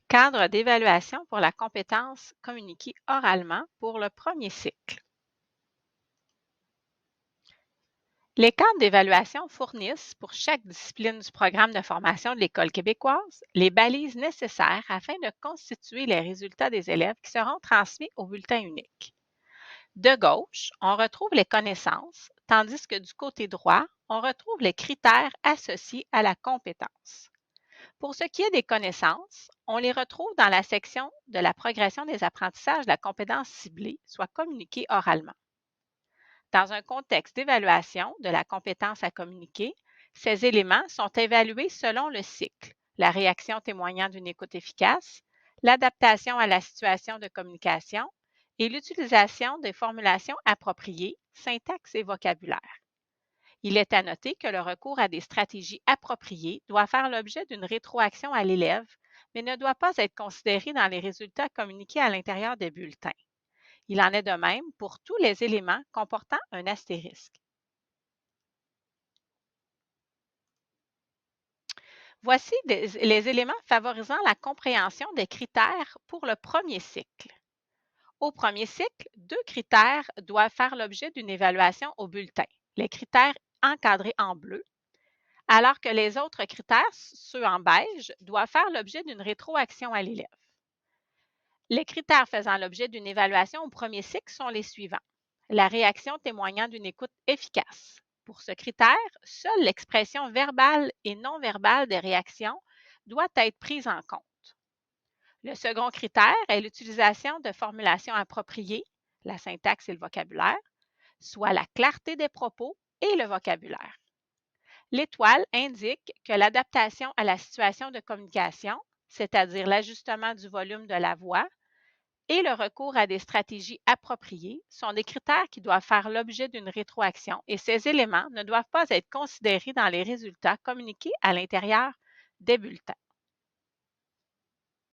Cadre d'évaluation pour la compétence communiquée oralement pour le premier cycle. Les cadres d'évaluation fournissent, pour chaque discipline du programme de formation de l'École québécoise, les balises nécessaires afin de constituer les résultats des élèves qui seront transmis au bulletin unique. De gauche, on retrouve les connaissances, tandis que du côté droit, on retrouve les critères associés à la compétence. Pour ce qui est des connaissances, on les retrouve dans la section de la progression des apprentissages de la compétence ciblée, soit communiquée oralement. Dans un contexte d'évaluation de la compétence à communiquer, ces éléments sont évalués selon le cycle, la réaction témoignant d'une écoute efficace, l'adaptation à la situation de communication et l'utilisation des formulations appropriées, syntaxe et vocabulaire. Il est à noter que le recours à des stratégies appropriées doit faire l'objet d'une rétroaction à l'élève, mais ne doit pas être considéré dans les résultats communiqués à l'intérieur des bulletins. Il en est de même pour tous les éléments comportant un astérisque. Voici les éléments favorisant la compréhension des critères pour le premier cycle. Au premier cycle, 2 critères doivent faire l'objet d'une évaluation au bulletin. Les critères encadrés en bleu, alors que les autres critères, ceux en beige, doivent faire l'objet d'une rétroaction à l'élève. Les critères faisant l'objet d'une évaluation au premier cycle sont les suivants. La réaction témoignant d'une écoute efficace. Pour ce critère, seule l'expression verbale et non verbale des réactions doit être prise en compte. Le second critère est l'utilisation de formulations appropriées, la syntaxe et le vocabulaire, soit la clarté des propos et le vocabulaire. L'étoile indique que l'adaptation à la situation de communication, c'est-à-dire l'ajustement du volume de la voix et le recours à des stratégies appropriées, sont des critères qui doivent faire l'objet d'une rétroaction et ces éléments ne doivent pas être considérés dans les résultats communiqués à l'intérieur des bulletins.